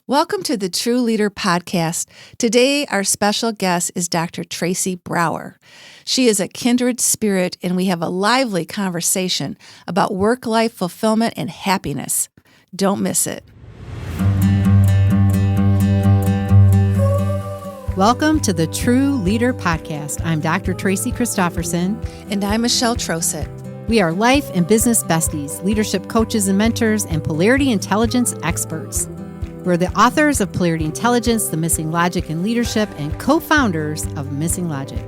Welcome to the TRU Leader Podcast. Today, our special guest is Dr. Tracy Brower. She is a kindred spirit, and we have a lively conversation about work-life fulfillment and happiness. Don't miss it. Welcome to the TRU Leader Podcast. I'm Dr. Tracy Christopherson. And I'm Michelle Troseth. We are life and business besties, leadership coaches and mentors, and polarity intelligence experts. We're the authors of Polarity Intelligence, The Missing Logic in Leadership, and co-founders of Missing Logic.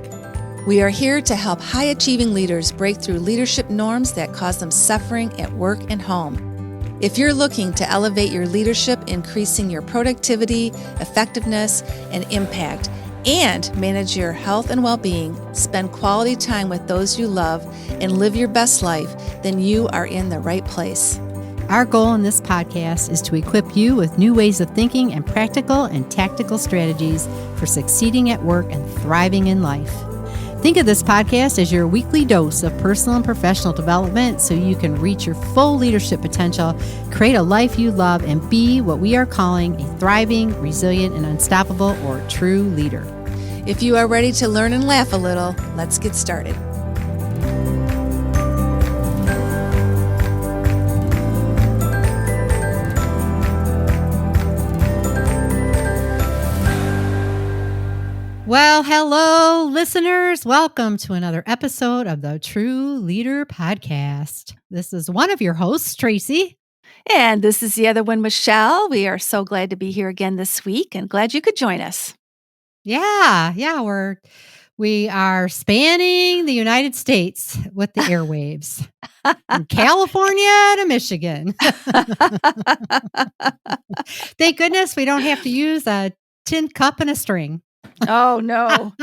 We are here to help high-achieving leaders break through leadership norms that cause them suffering at work and home. If you're looking to elevate your leadership, increasing your productivity, effectiveness, and impact, and manage your health and well-being, spend quality time with those you love, and live your best life, then you are in the right place. Our goal in this podcast is to equip you with new ways of thinking and practical and tactical strategies for succeeding at work and thriving in life. Think of this podcast as your weekly dose of personal and professional development so you can reach your full leadership potential, create a life you love, and be what we are calling a thriving, resilient, and unstoppable or true leader. If you are ready to learn and laugh a little, let's get started. Well, hello, listeners. Welcome to another episode of the TRU Leader Podcast. This is one of your hosts, Tracy. And this is the other one, Michelle. We are so glad to be here again this week and glad you could join us. Yeah, we are spanning the United States with the airwaves. From California to Michigan. Thank goodness we don't have to use a tin cup and a string. Oh, no.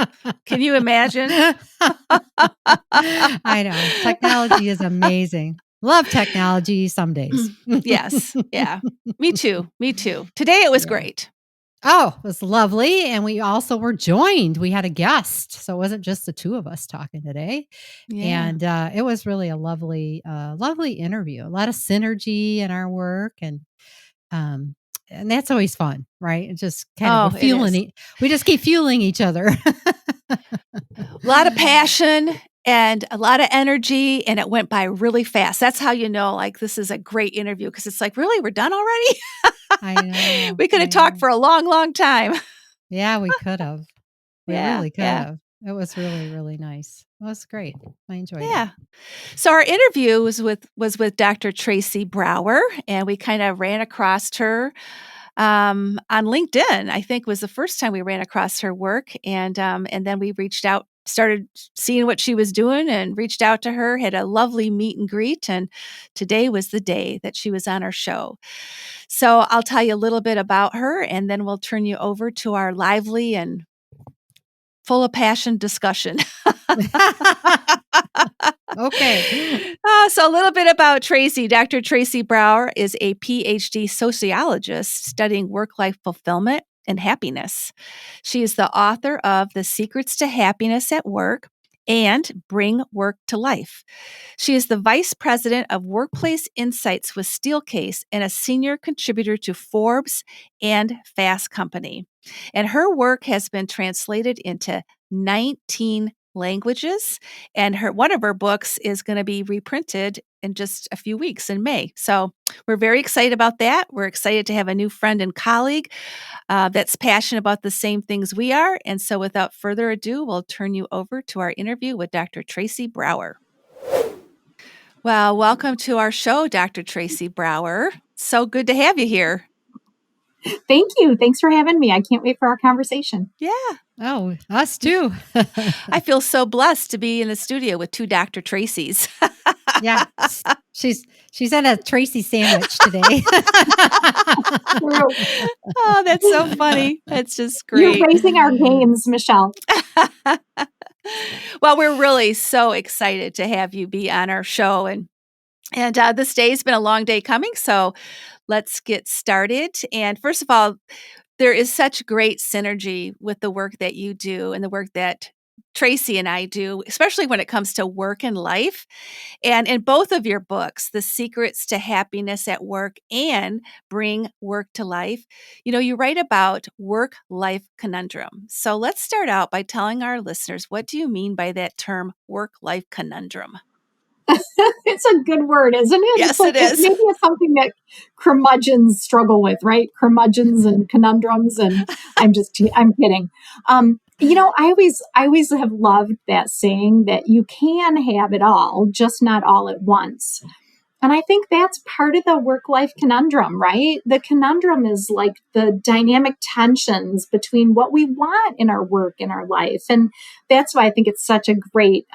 Can you imagine? I know. Technology is amazing. Love technology some days. Yes. Yeah. Me too. Today it was great. Oh, it was lovely. And we also were joined. We had a guest. So it wasn't just the two of us talking today. Yeah. And it was really a lovely interview. A lot of synergy in our work. And that's always fun, right? It's just kind of we just keep fueling each other. A lot of passion and a lot of energy, and it went by really fast. That's how you know, like, this is a great interview, because it's like, really, we're done already? I know. We could have talked for a long, long time. Yeah, we could have. We really could yeah. have. It was really, really nice. It was great. I enjoyed it. Yeah. So our interview was with Dr. Tracy Brower, and we kind of ran across her on LinkedIn. I think was the first time we ran across her work, and then we reached out, started seeing what she was doing, and reached out to her. Had a lovely meet and greet, and today was the day that she was on our show. So I'll tell you a little bit about her, and then we'll turn you over to our lively and full of passion discussion. Okay. So a little bit about Tracy. Dr. Tracy Brower is a PhD sociologist studying work-life fulfillment and happiness. She is the author of The Secrets to Happiness at Work and Bring Work to Life. She is the Vice President of Workplace Insights with Steelcase and a senior contributor to Forbes and Fast Company. And her work has been translated into 19 languages, and one of her books is going to be reprinted in just a few weeks in May. So we're very excited about that. We're excited to have a new friend and colleague that's passionate about the same things we are. And so without further ado, we'll turn you over to our interview with Dr. Tracy Brower. Well, welcome to our show, Dr. Tracy Brower. So good to have you here. Thank you. Thanks for having me. I can't wait for our conversation. Yeah. Oh, us too. I feel so blessed to be in the studio with two Dr. Tracys. Yeah. She's at a Tracy sandwich today. Oh, that's so funny. That's just great. You're raising our games, Michelle. Well, we're really so excited to have you be on our show. And this day's been a long day coming, so let's get started. And first of all, there is such great synergy with the work that you do and the work that Tracy and I do, especially when it comes to work and life. And in both of your books, The Secrets to Happiness at Work and Bring Work to Life, you write about work-life conundrum. So let's start out by telling our listeners, what do you mean by that term work-life conundrum? It's a good word, isn't it? Yes, It's like it is. maybe it's something that curmudgeons struggle with, right? Curmudgeons and conundrums. And I'm kidding. I always have loved that saying that you can have it all, just not all at once. And I think that's part of the work-life conundrum, right? The conundrum is like the dynamic tensions between what we want in our work and our life. And that's why I think it's such a great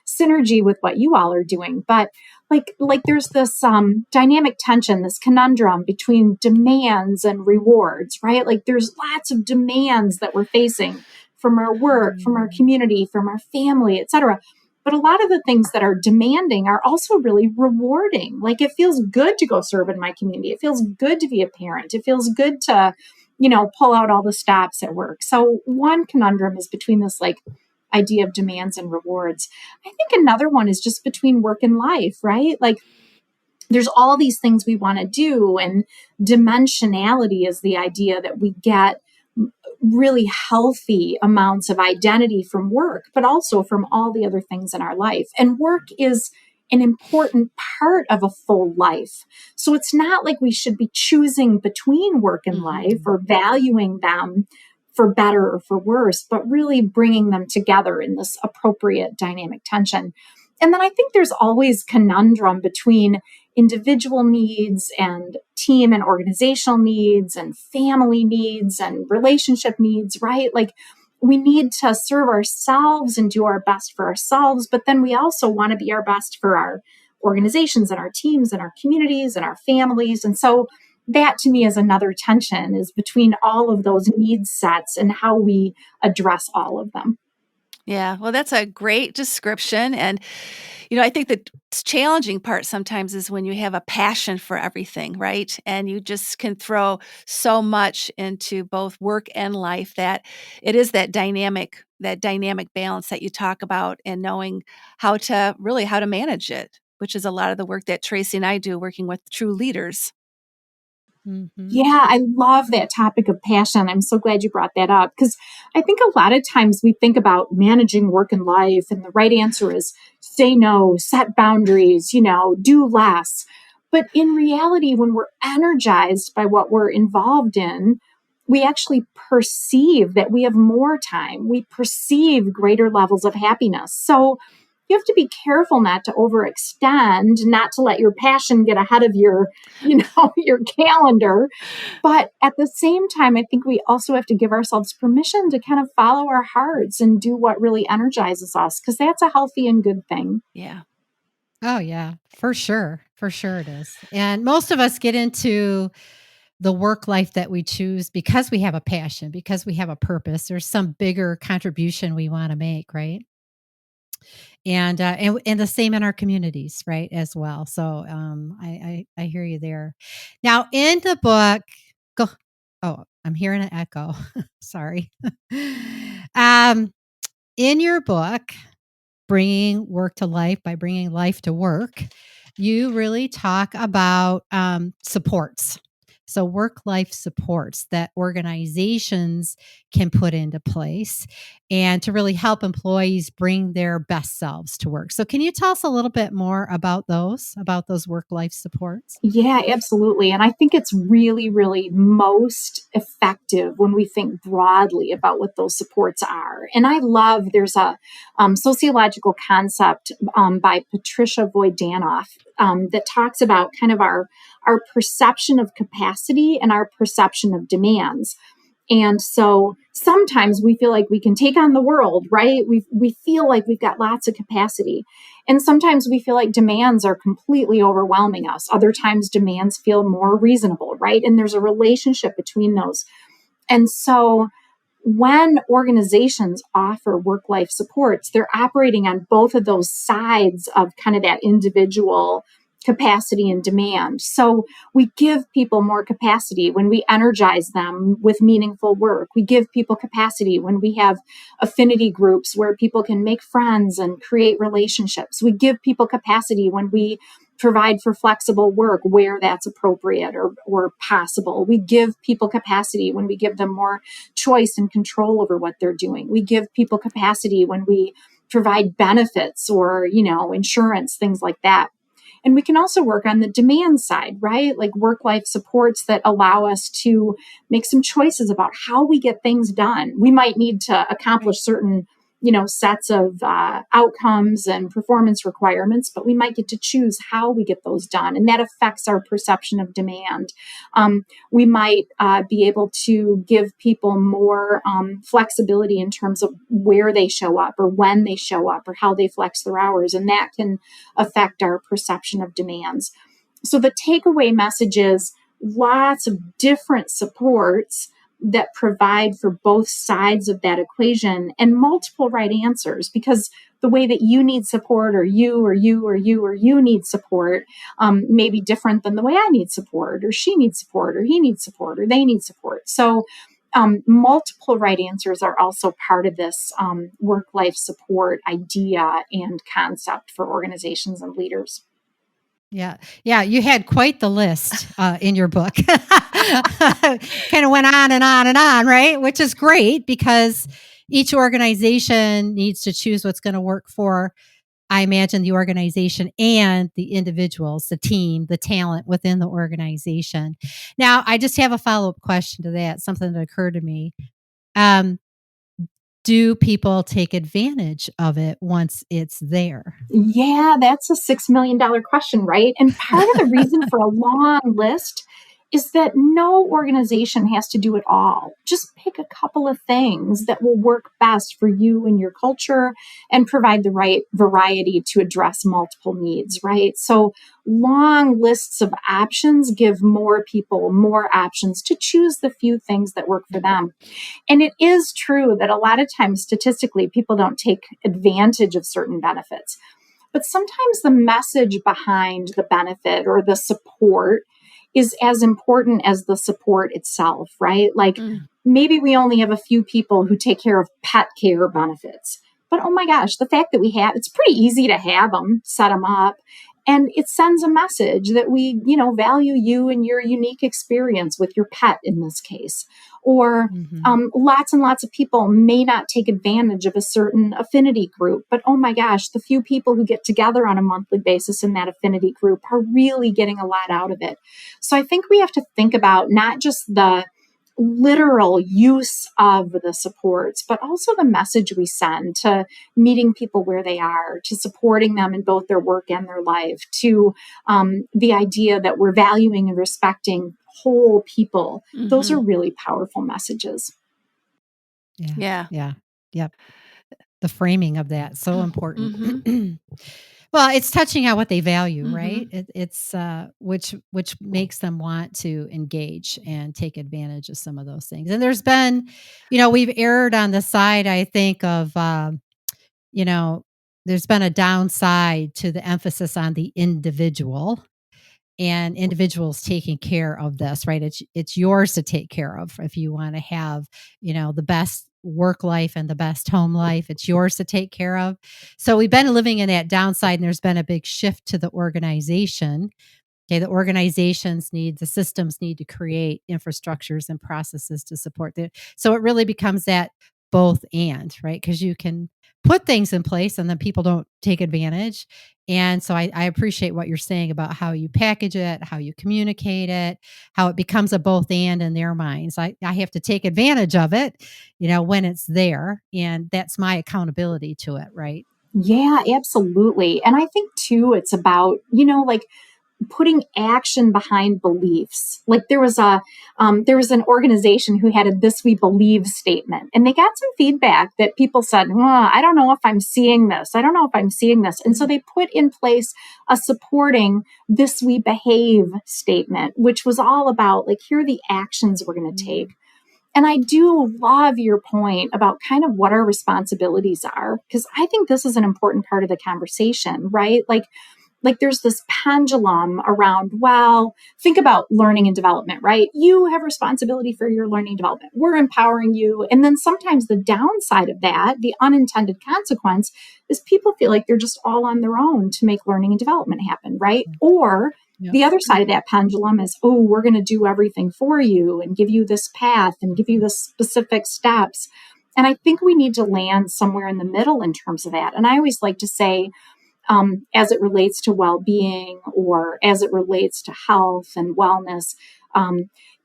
synergy with what you all are doing. But like there's this dynamic tension, this conundrum between demands and rewards, right? Like there's lots of demands that we're facing from our work, from our community, from our family, et cetera. But a lot of the things that are demanding are also really rewarding. Like it feels good to go serve in my community. It feels good to be a parent. It feels good to, pull out all the stops at work. So one conundrum is between this like idea of demands and rewards. I think another one is just between work and life, right? Like there's all these things we want to do, and dimensionality is the idea that we get really healthy amounts of identity from work, but also from all the other things in our life. And work is an important part of a full life. So it's not like we should be choosing between work and life or valuing them for better or for worse, but really bringing them together in this appropriate dynamic tension. And then I think there's always conundrum between individual needs and team and organizational needs and family needs and relationship needs, right? Like we need to serve ourselves and do our best for ourselves, but then we also want to be our best for our organizations and our teams and our communities and our families. And so that to me is another tension, is between all of those needs sets and how we address all of them. Yeah, well, that's a great description. And, I think the challenging part sometimes is when you have a passion for everything, right? And you just can throw so much into both work and life that it is that dynamic balance that you talk about, and knowing how to manage it, which is a lot of the work that Tracy and I do working with TRU Leaders. Yeah, I love that topic of passion. I'm so glad you brought that up, because I think a lot of times we think about managing work and life, and the right answer is say no, set boundaries, do less. But in reality, when we're energized by what we're involved in, we actually perceive that we have more time. We perceive greater levels of happiness. So you have to be careful not to overextend, not to let your passion get ahead of your, your calendar. But at the same time, I think we also have to give ourselves permission to kind of follow our hearts and do what really energizes us, because that's a healthy and good thing. Yeah. Oh, yeah, for sure. For sure it is. And most of us get into the work life that we choose because we have a passion, because we have a purpose. There's some bigger contribution we want to make, right? And the same in our communities, right, as well. So I hear you there. Now in the book, go. Oh, I'm hearing an echo. Sorry. In your book, Bringing Work to Life by Bringing Life to Work, you really talk about supports. So work-life supports that organizations can put into place and to really help employees bring their best selves to work. So can you tell us a little bit more about those work-life supports? Yeah, absolutely. And I think it's really, really most effective when we think broadly about what those supports are. And I love, there's a sociological concept by Patricia Voidanoff that talks about kind of our perception of capacity and our perception of demands. And so sometimes we feel like we can take on the world, right? We feel like we've got lots of capacity. And sometimes we feel like demands are completely overwhelming us. Other times demands feel more reasonable, right? And there's a relationship between those. And so when organizations offer work-life supports, they're operating on both of those sides of kind of that individual capacity and demand. So we give people more capacity when we energize them with meaningful work. We give people capacity when we have affinity groups where people can make friends and create relationships. We give people capacity when we provide for flexible work where that's appropriate or possible. We give people capacity when we give them more choice and control over what they're doing. We give people capacity when we provide benefits or, insurance, things like that. And we can also work on the demand side, right? Like work-life supports that allow us to make some choices about how we get things done. We might need to accomplish certain, sets of outcomes and performance requirements, but we might get to choose how we get those done. And that affects our perception of demand. We might be able to give people more flexibility in terms of where they show up or when they show up or how they flex their hours. And that can affect our perception of demands. So the takeaway message is lots of different supports that provide for both sides of that equation and multiple right answers, because the way that you need support or you need support may be different than the way I need support or she needs support or he needs support or they need support. So multiple right answers are also part of this work-life support idea and concept for organizations and leaders. Yeah. You had quite the list in your book. Kind of went on and on and on, right? Which is great because each organization needs to choose what's going to work for, I imagine, the organization and the individuals, the team, the talent within the organization. Now, I just have a follow-up question to that, something that occurred to me. Do people take advantage of it once it's there? Yeah, that's a $6 million question, right? And part of the reason for a long list is that no organization has to do it all. Just pick a couple of things that will work best for you and your culture and provide the right variety to address multiple needs, right? So long lists of options give more people more options to choose the few things that work for them. And it is true that a lot of times statistically, people don't take advantage of certain benefits. But sometimes the message behind the benefit or the support is as important as the support itself, right? Like maybe we only have a few people who take care of pet care benefits. But oh my gosh, the fact that we have, it's pretty easy to have them, set them up. And it sends a message that we, value you and your unique experience with your pet in this case. Or lots and lots of people may not take advantage of a certain affinity group. But oh my gosh, the few people who get together on a monthly basis in that affinity group are really getting a lot out of it. So I think we have to think about not just the literal use of the supports, but also the message we send to meeting people where they are, to supporting them in both their work and their life, to the idea that we're valuing and respecting whole people. Those are really powerful messages. Yeah. Yep. The framing of that, so important. Well, it's touching on what they value, right? It's which makes them want to engage and take advantage of some of those things. And there's been, we've erred on the side, I think, of, there's been a downside to the emphasis on the individual and individuals taking care of this, right? It's yours to take care of if you want to have, the best work life and the best home life. It's yours to take care of. So we've been living in that downside, and there's been a big shift to the organization. Okay, the organizations the systems need to create infrastructures and processes to support that. So it really becomes that both and, right? Because you can put things in place and then people don't take advantage. And so I appreciate what you're saying about how you package it, how you communicate it, how it becomes a both and in their minds. I have to take advantage of it, when it's there. And that's my accountability to it, right? Yeah, absolutely. And I think too, it's about, putting action behind beliefs. Like there was an organization who had a "This We Believe" statement, and they got some feedback that people said, I don't know if I'm seeing this. I don't know if I'm seeing this. And so they put in place a supporting "This We Behave" statement, which was all about like, here are the actions we're going to take. And I do love your point about kind of what our responsibilities are, because I think this is an important part of the conversation, right? Like, like there's this pendulum around, well, think about learning and development, right? You have responsibility for your learning and development. We're empowering you. And then sometimes the downside of that, the unintended consequence, is people feel like they're just all on their own to make learning and development happen, right? Or the other side of that pendulum is, oh, we're going to do everything for you and give you this path and give you the specific steps. And I think we need to land somewhere in the middle in terms of that. And I always like to say, as it relates to well-being or as it relates to health and wellness,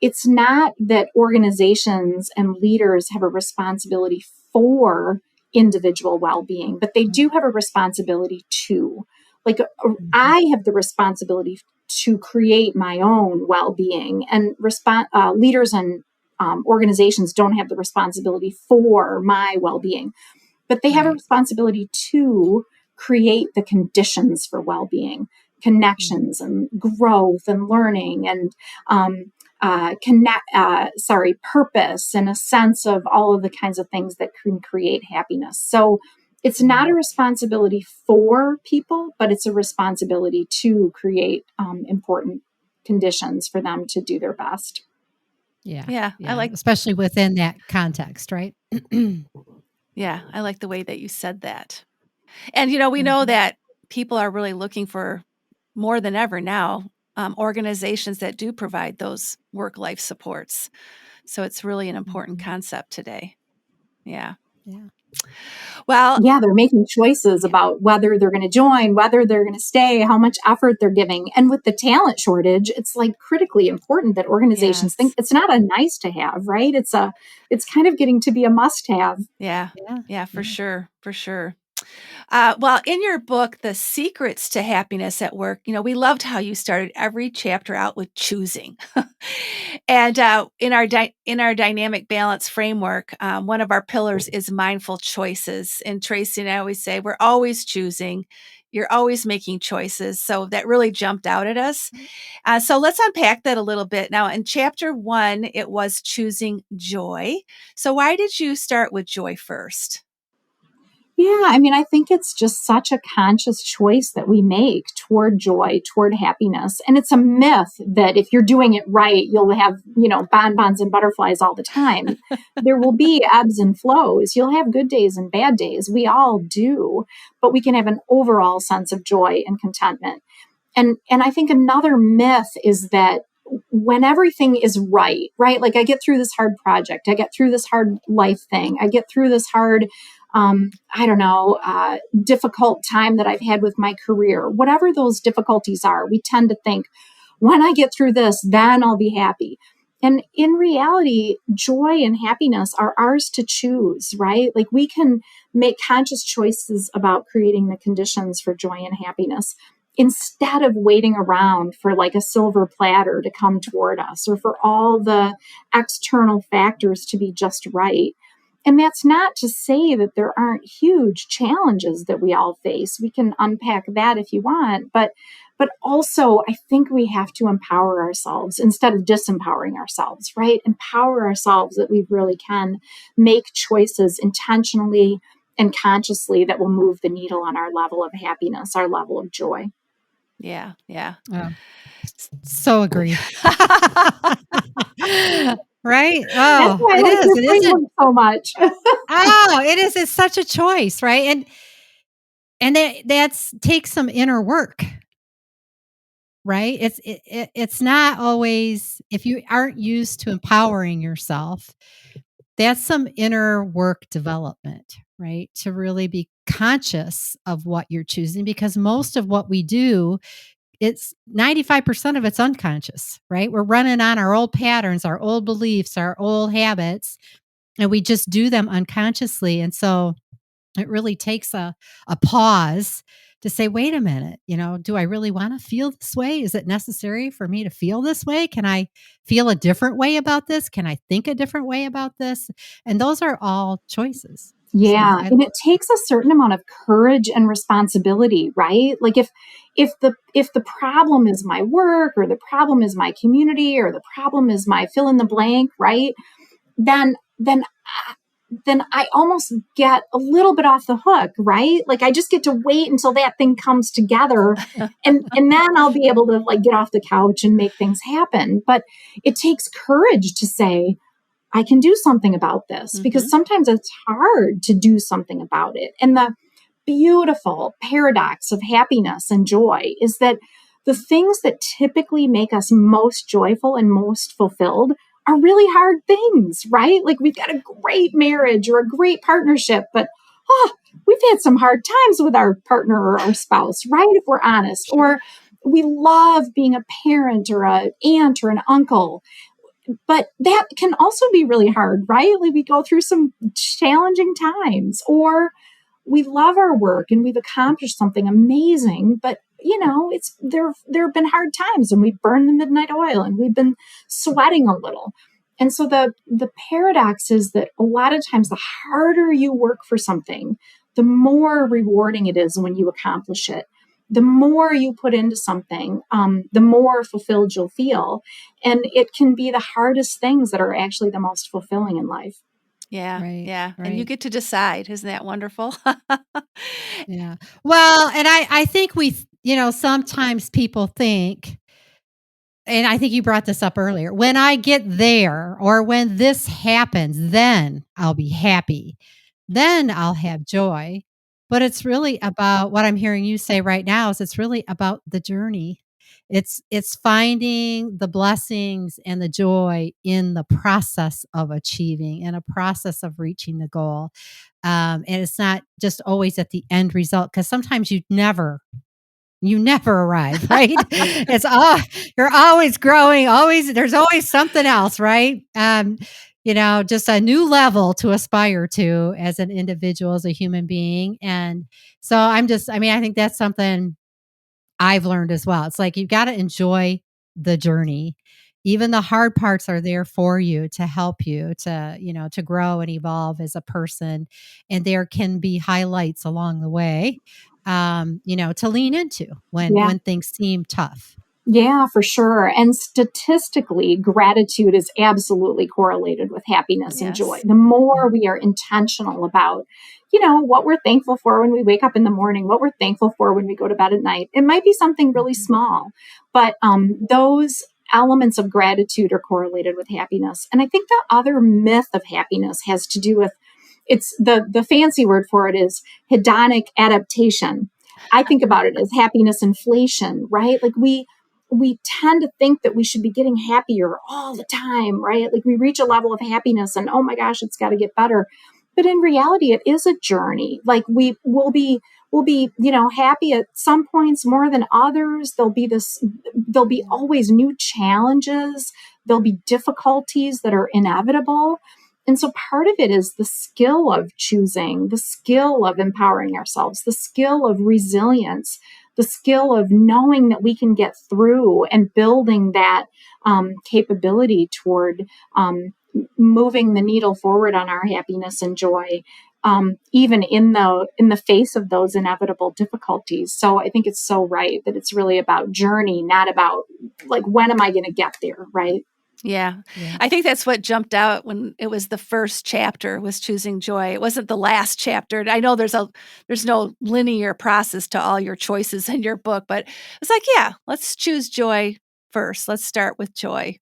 it's not that organizations and leaders have a responsibility for individual well-being, but they do have a responsibility to. Like, I have the responsibility to create my own well-being, and leaders and organizations don't have the responsibility for my well-being, but they have a responsibility to create the conditions for well-being, connections and growth and learning and purpose and a sense of all of the kinds of things that can create happiness. So it's not a responsibility for people, but it's a responsibility to create important conditions for them to do their best. Yeah. I like, especially within that context, right? Yeah, I like the way that you said that. And, we know that people are really looking for, more than ever now, organizations that do provide those work-life supports. So it's really an important concept today. Yeah. Well, yeah, they're making choices about whether they're going to join, whether they're going to stay, how much effort they're giving. And with the talent shortage, it's like critically important that organizations think it's not a nice to have, right? It's kind of getting to be a must have. Yeah, for sure. Well, in your book, The Secrets to Happiness at Work, we loved how you started every chapter out with choosing. And in our dynamic balance framework, one of our pillars is mindful choices. And Tracy and I always say, we're always choosing. You're always making choices. So that really jumped out at us. So let's unpack that a little bit. Now, in chapter 1, it was choosing joy. So why did you start with joy first? Yeah, I mean, I think it's just such a conscious choice that we make toward joy, toward happiness. And it's a myth that if you're doing it right, you'll have, bonbons and butterflies all the time. There will be ebbs and flows. You'll have good days and bad days. We all do, but we can have an overall sense of joy and contentment. And I think another myth is that when everything is right, like I get through this hard project, I get through this hard life thing, I get through this hard difficult time that I've had with my career, whatever those difficulties are, we tend to think, when I get through this, then I'll be happy. And in reality, joy and happiness are ours to choose, right? Like we can make conscious choices about creating the conditions for joy and happiness instead of waiting around for like a silver platter to come toward us or for all the external factors to be just right. And that's not to say that there aren't huge challenges that we all face. We can unpack that if you want. But also, I think we have to empower ourselves instead of disempowering ourselves, right? Empower ourselves that we really can make choices intentionally and consciously that will move the needle on our level of happiness, our level of joy. Yeah. So agree. Right? That's why it is so much. It is. It's such a choice, right? And that's takes some inner work, right? It's not always, if you aren't used to empowering yourself, that's some inner work development, right? To really be conscious of what you're choosing, because most of what we do, it's 95% of it's unconscious, right? We're running on our old patterns, our old beliefs, our old habits, and we just do them unconsciously. And so it really takes a pause to say, wait a minute, do I really want to feel this way? Is it necessary for me to feel this way? Can I feel a different way about this? Can I think a different way about this? And those are all choices. Yeah. And it takes a certain amount of courage and responsibility, right? Like if the problem is my work or the problem is my community or the problem is my fill in the blank, right? Then then I almost get a little bit off the hook, right? Like I just get to wait until that thing comes together and then I'll be able to like get off the couch and make things happen. But it takes courage to say, I can do something about this, because sometimes it's hard to do something about it. And the beautiful paradox of happiness and joy is that the things that typically make us most joyful and most fulfilled are really hard things, right? Like we've got a great marriage or a great partnership, but we've had some hard times with our partner or our spouse, right? If we're honest. Sure. Or we love being a parent or an aunt or an uncle, but that can also be really hard, right? Like we go through some challenging times, or we love our work and we've accomplished something amazing, but there have been hard times and we've burned the midnight oil and we've been sweating a little. And so the paradox is that a lot of times the harder you work for something, the more rewarding it is when you accomplish it. The more you put into something, the more fulfilled you'll feel. And it can be the hardest things that are actually the most fulfilling in life. Yeah. Right, Yeah. right. And you get to decide. Isn't that wonderful? Yeah. Well, and I think sometimes people think, and I think you brought this up earlier, when I get there or when this happens, then I'll be happy. Then I'll have joy. But it's really about what I'm hearing you say right now is it's really about the journey. It's finding the blessings and the joy in the process of achieving and a process of reaching the goal. And it's not just always at the end result, because sometimes you never arrive, right? You're always growing, there's always something else, right? Just a new level to aspire to as an individual, as a human being. And so I think that's something I've learned as well. It's like, you've got to enjoy the journey. Even the hard parts are there for you to help you to grow and evolve as a person. And there can be highlights along the way, to lean into when things seem tough. Yeah, for sure. And statistically, gratitude is absolutely correlated with happiness and joy. The more we are intentional about, what we're thankful for when we wake up in the morning, what we're thankful for when we go to bed at night. It might be something really small, but those elements of gratitude are correlated with happiness. And I think the other myth of happiness has to do with, it's the fancy word for it is hedonic adaptation. I think about it as happiness inflation, right? Like we tend to think that we should be getting happier all the time, right? Like we reach a level of happiness and, oh my gosh, it's got to get better. But in reality, it is a journey. Like we'll be, happy at some points more than others. There'll be always new challenges. There'll be difficulties that are inevitable. And so part of it is the skill of choosing, the skill of empowering ourselves, the skill of resilience, the skill of knowing that we can get through and building that capability toward moving the needle forward on our happiness and joy, even in the face of those inevitable difficulties. So I think it's so right that it's really about journey, not about like, when am I going to get there, right? Yeah. I think that's what jumped out when it was the first chapter was choosing joy. It wasn't the last chapter. I know there's no linear process to all your choices in your book, but it's like, let's choose joy first. Let's start with joy.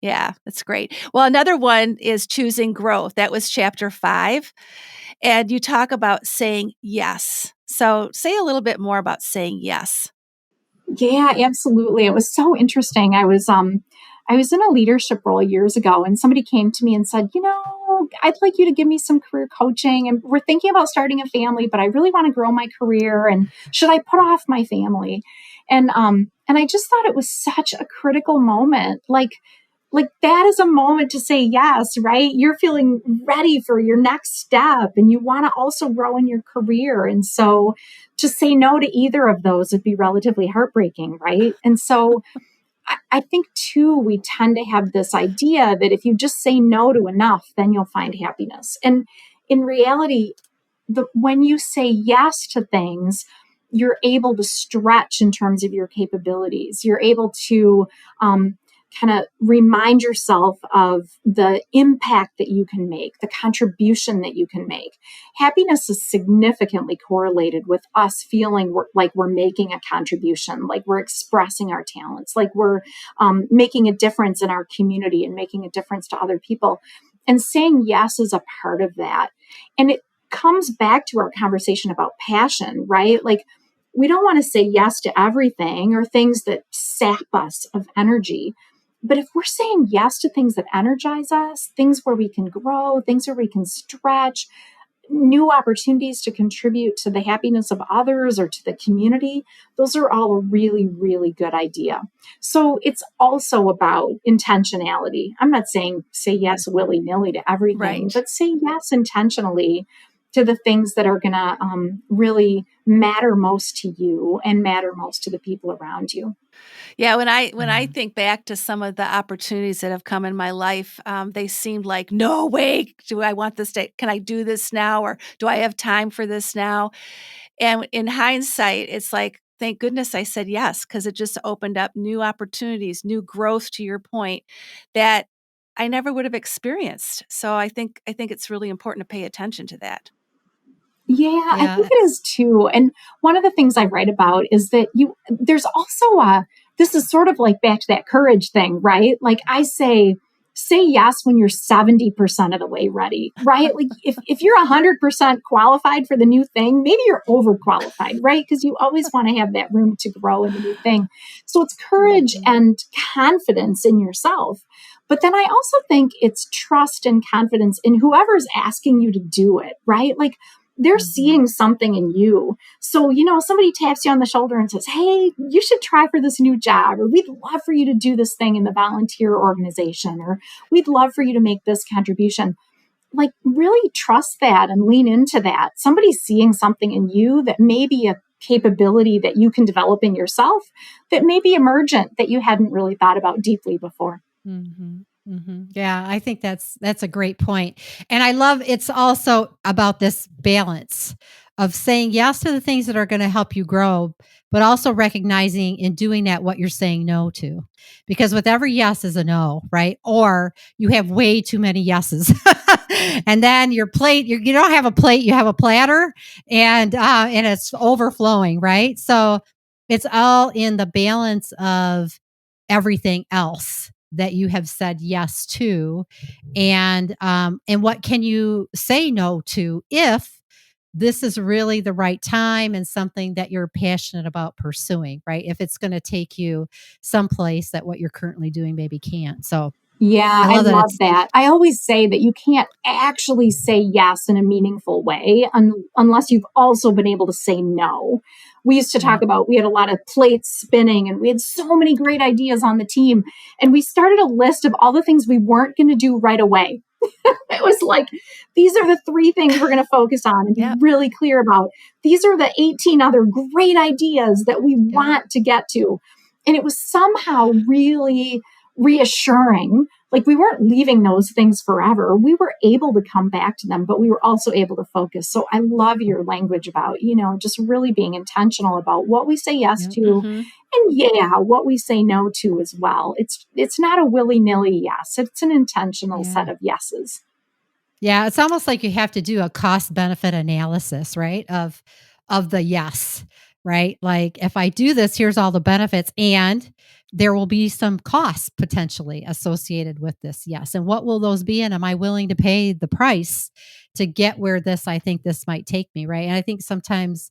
Yeah, that's great. Well, another one is choosing growth. That was chapter 5. And you talk about saying yes. So say a little bit more about saying yes. Yeah, absolutely. It was so interesting. I was in a leadership role years ago, and somebody came to me and said, I'd like you to give me some career coaching. And we're thinking about starting a family, but I really want to grow my career. And should I put off my family? And I just thought it was such a critical moment. Like that is a moment to say yes, right? You're feeling ready for your next step and you want to also grow in your career. And so to say no to either of those would be relatively heartbreaking, right? And so I think too, we tend to have this idea that if you just say no to enough, then you'll find happiness. And in reality, when you say yes to things, you're able to stretch in terms of your capabilities. You're able to kind of remind yourself of the impact that you can make, the contribution that you can make. Happiness is significantly correlated with us feeling like we're making a contribution, like we're expressing our talents, like we're making a difference in our community and making a difference to other people. And saying yes is a part of that. And it comes back to our conversation about passion, right? Like, we don't want to say yes to everything or things that sap us of energy. But if we're saying yes to things that energize us, things where we can grow, things where we can stretch, new opportunities to contribute to the happiness of others or to the community, those are all a really, really good idea. So it's also about intentionality. I'm not saying say yes willy-nilly to everything, but say yes intentionally to the things that are going to really matter most to you and matter most to the people around you. Yeah, when I think back to some of the opportunities that have come in my life, they seemed like, no way, do I want this day? Can I do this now? Or do I have time for this now? And in hindsight, it's like, thank goodness I said yes, because it just opened up new opportunities, new growth, to your point, that I never would have experienced. So I think it's really important to pay attention to that. Yeah, I think it is too. And one of the things I write about is that there's also this is sort of like back to that courage thing, right? Like I say yes when you're 70% of the way ready, right? Like if you're 100% qualified for the new thing, maybe you're overqualified, right? Because you always want to have that room to grow in the new thing. So it's courage and confidence in yourself. But then I also think it's trust and confidence in whoever's asking you to do it, right? Like, they're seeing something in you. So, somebody taps you on the shoulder and says, hey, you should try for this new job, or we'd love for you to do this thing in the volunteer organization, or we'd love for you to make this contribution. Like, really trust that and lean into that. Somebody's seeing something in you that may be a capability that you can develop in yourself that may be emergent that you hadn't really thought about deeply before. Mm-hmm. Mm-hmm. Yeah, I think that's a great point. And I love it's also about this balance of saying yes to the things that are going to help you grow, but also recognizing in doing that what you're saying no to. Because with every yes is a no, right? Or you have way too many yeses. And then your plate, you don't have a plate, you have a platter, and it's overflowing, right? So it's all in the balance of everything else that you have said yes to, and what can you say no to if this is really the right time and something that you're passionate about pursuing, right? If it's going to take you someplace that what you're currently doing maybe can't. So yeah, I love that. I always say that you can't actually say yes in a meaningful way unless you've also been able to say no. We used to talk about, we had a lot of plates spinning and we had so many great ideas on the team. And we started a list of all the things we weren't going to do right away. It was like, these are the 3 things we're going to focus on and be really clear about. These are the 18 other great ideas that we want to get to. And it was somehow really reassuring. Like, we weren't leaving those things forever. We were able to come back to them, but we were also able to focus. So I love your language about, just really being intentional about what we say yes to, and what we say no to as well. It's not a willy-nilly yes. It's an intentional set of yeses. Yeah, it's almost like you have to do a cost-benefit analysis, right? Of the yes, right? Like, if I do this, here's all the benefits, and there will be some costs potentially associated with this yes. And what will those be? And am I willing to pay the price to get where I think this might take me, right? And I think sometimes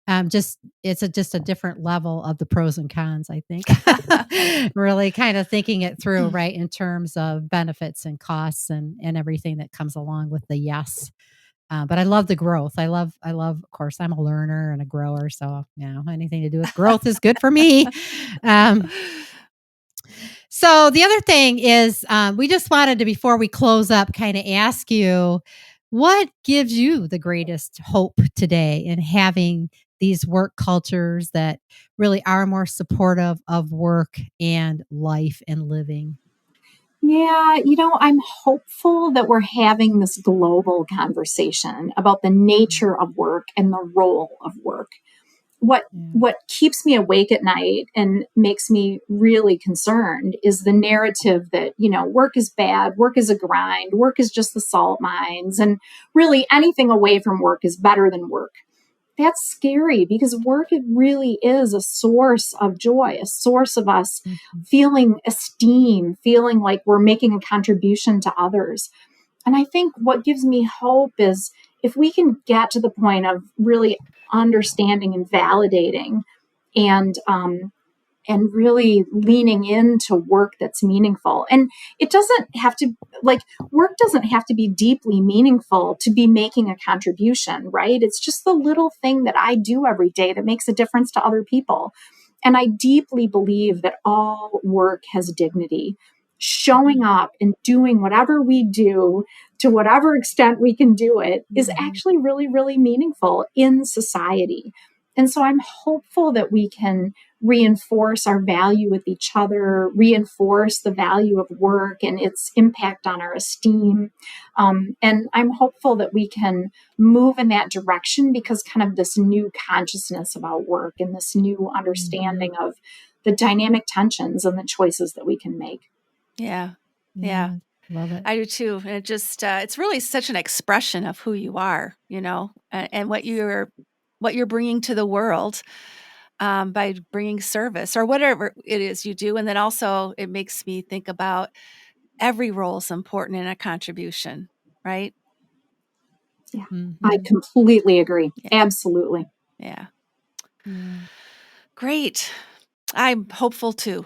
it's just a different level of the pros and cons, I think. Really kind of thinking it through, right, in terms of benefits and costs and everything that comes along with the yes. But I love the growth. I love, of course, I'm a learner and a grower. So, anything to do with growth is good for me. So the other thing is, we just wanted to, before we close up, kind of ask you, what gives you the greatest hope today in having these work cultures that really are more supportive of work and life and living? Yeah, I'm hopeful that we're having this global conversation about the nature of work and the role of work. what keeps me awake at night and makes me really concerned is the narrative that, work is bad, work is a grind, work is just the salt mines, and really anything away from work is better than work. That's scary because work, it really is a source of joy, a source of us feeling esteem, feeling like we're making a contribution to others. And I think what gives me hope is if we can get to the point of really understanding and validating and really leaning into work that's meaningful. And it doesn't have to, work doesn't have to be deeply meaningful to be making a contribution, right? It's just the little thing that I do every day that makes a difference to other people. And I deeply believe that all work has dignity. Showing up and doing whatever we do to whatever extent we can do it is actually really, really meaningful in society. And so I'm hopeful that we can reinforce our value with each other, reinforce the value of work and its impact on our esteem. And I'm hopeful that we can move in that direction because kind of this new consciousness about work and this new understanding of the dynamic tensions and the choices that we can make. Yeah. Love it. I do too. And it just, it's really such an expression of who you are, and what you're bringing to the world by bringing service or whatever it is you do. And then also it makes me think about every role is important in a contribution, right? Yeah, I completely agree. Yeah. Absolutely. Yeah. Great. I'm hopeful too.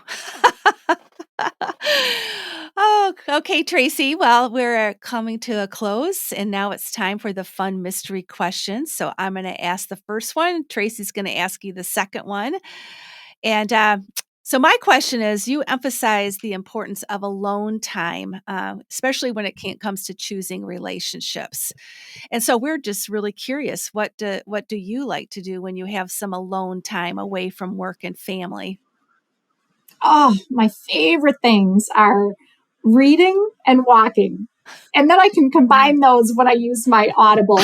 Oh, okay, Tracy. Well, we're coming to a close, and now it's time for the fun mystery questions. So I'm going to ask the first one. Tracy's going to ask you the second one. And so my question is, you emphasize the importance of alone time, especially when it comes to choosing relationships. And so we're just really curious, what do you like to do when you have some alone time away from work and family? Oh, my favorite things are reading and walking. And then I can combine those when I use my Audible.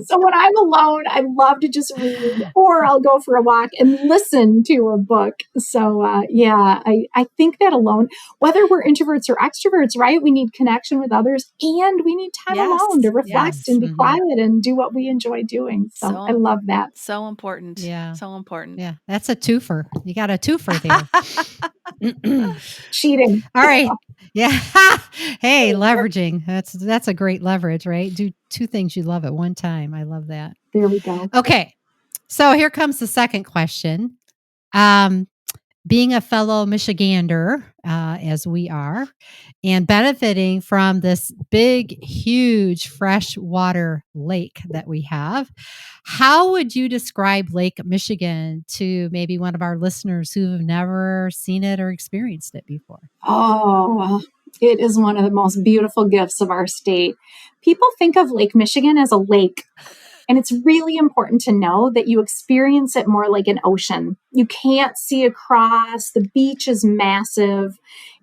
So when I'm alone, I love to just read, or I'll go for a walk and listen to a book. So I think that alone, whether we're introverts or extroverts, right? We need connection with others and we need time alone to reflect and be quiet and do what we enjoy doing. So I love that. So important. Yeah. So important. Yeah. That's a twofer. You got a twofer there. Cheating. All right. Yeah. Hey, leveraging. That's a great leverage, right? Do two things you love at one time. I love that. There we go. Okay. So here comes the second question. Being a fellow Michigander, as we are, and benefiting from this big, huge freshwater lake that we have, how would you describe Lake Michigan to maybe one of our listeners who have never seen it or experienced it before? Oh, it is one of the most beautiful gifts of our state. People think of Lake Michigan as a lake. And it's really important to know that you experience it more like an ocean. You can't see across. The beach is massive.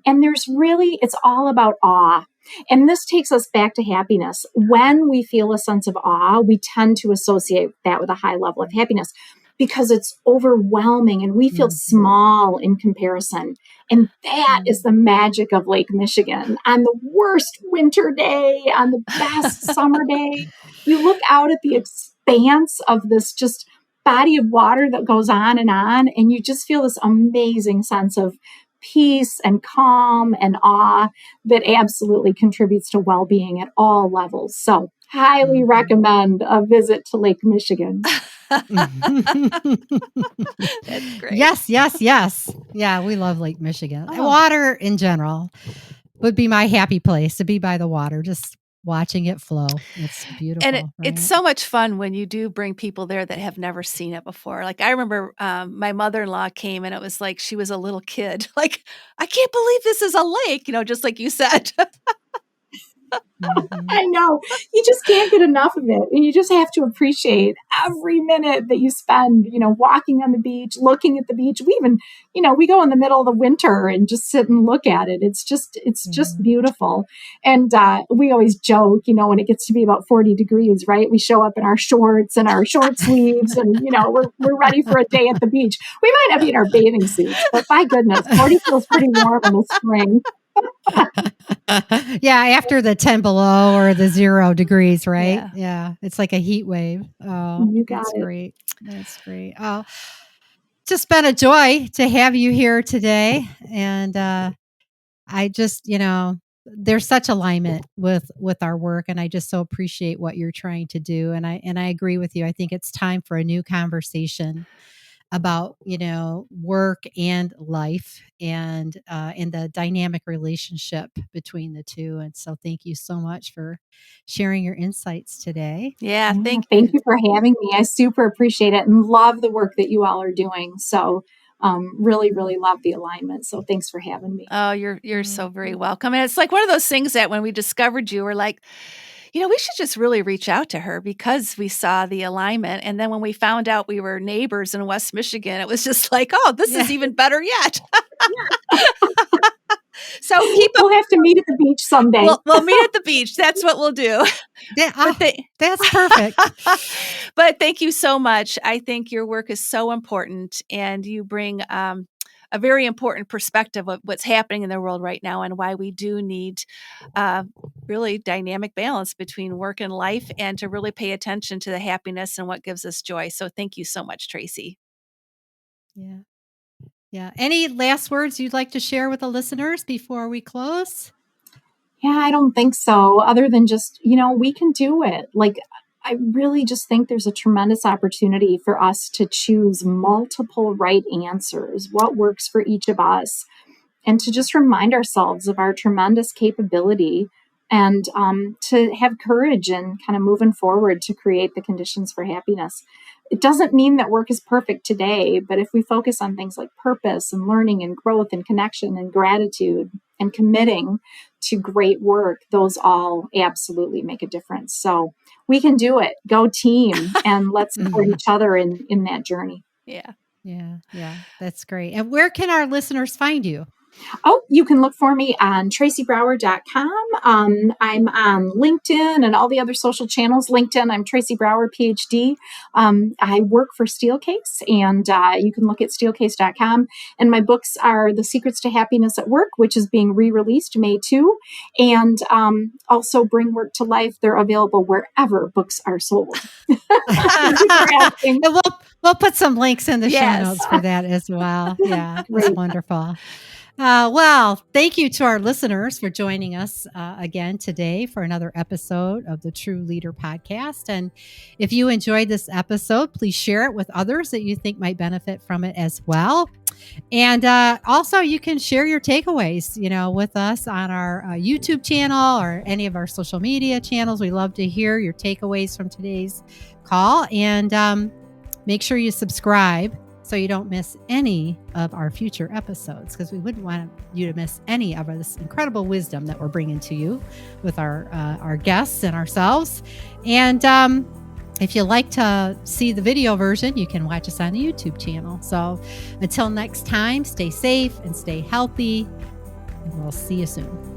And it's all about awe. And this takes us back to happiness. When we feel a sense of awe, we tend to associate that with a high level of happiness because it's overwhelming and we feel small in comparison. And that is the magic of Lake Michigan. On the worst winter day, on the best summer day, you look out at the expanse of this just body of water that goes on, and you just feel this amazing sense of peace and calm and awe that absolutely contributes to well-being at all levels. So highly recommend a visit to Lake Michigan. That's great. Yes. Yeah, we love Lake Michigan. Water in general would be my happy place, to be by the water, just watching it flow. It's beautiful. And it's so much fun when you do bring people there that have never seen it before. Like I remember my mother-in-law came and it was like she was a little kid. Like, I can't believe this is a lake, just like you said. I know. You just can't get enough of it. And you just have to appreciate every minute that you spend, walking on the beach, looking at the beach. We even, we go in the middle of the winter and just sit and look at it. It's just beautiful. And we always joke, when it gets to be about 40 degrees, right? We show up in our shorts and our short sleeves and, we're ready for a day at the beach. We might not be in our bathing suits, but by goodness, 40 feels pretty warm in the spring. Yeah, after the 10 below or the 0 degrees, right? Yeah. It's like a heat wave. Oh, You got that's it. great. That's great. Oh, it's just been a joy to have you here today. And I just, there's such alignment with our work, and I just so appreciate what you're trying to do. And I agree with you. I think it's time for a new conversation about work and life and the dynamic relationship between the two. And so thank you so much for sharing your insights today. Yeah, thank you for having me. I super appreciate it and love the work that you all are doing. So really, really love the alignment. So thanks for having me. Oh, you're so very welcome. And it's like one of those things that when we discovered you, we're like, we should just really reach out to her because we saw the alignment. And then when we found out we were neighbors in West Michigan, it was just like, oh, this is even better yet. So we'll have to meet at the beach someday. We'll meet at the beach. That's what we'll do. Yeah, that's perfect. But thank you so much. I think your work is so important, and you bring a very important perspective of what's happening in the world right now and why we do need really dynamic balance between work and life, and to really pay attention to the happiness and what gives us joy. So thank you so much, Tracy. Yeah. Yeah. Any last words you'd like to share with the listeners before we close? Yeah, I don't think so. Other than just, we can do it. Like, I really just think there's a tremendous opportunity for us to choose multiple right answers, what works for each of us, and to just remind ourselves of our tremendous capability and to have courage and kind of moving forward to create the conditions for happiness. It doesn't mean that work is perfect today, but if we focus on things like purpose and learning and growth and connection and gratitude and committing to great work, those all absolutely make a difference. So we can do it. Go team, and let's support each other in that journey. Yeah. Yeah. That's great. And where can our listeners find you? Oh, you can look for me on tracybrower.com. I'm on LinkedIn and all the other social channels. LinkedIn, I'm Tracy Brower, PhD. I work for Steelcase, and you can look at steelcase.com. And my books are The Secrets to Happiness at Work, which is being re-released May 2, and also Bring Work to Life. They're available wherever books are sold. And we'll put some links in the show notes for that as well. Yeah, that's wonderful. Well, thank you to our listeners for joining us again today for another episode of the TRU Leader Podcast. And if you enjoyed this episode, please share it with others that you think might benefit from it as well. And also, you can share your takeaways, with us on our YouTube channel or any of our social media channels. We love to hear your takeaways from today's call. And make sure you subscribe so you don't miss any of our future episodes, because we wouldn't want you to miss any of this incredible wisdom that we're bringing to you with our guests and ourselves. And if you like to see the video version, you can watch us on the YouTube channel. So until next time, stay safe and stay healthy, and we'll see you soon.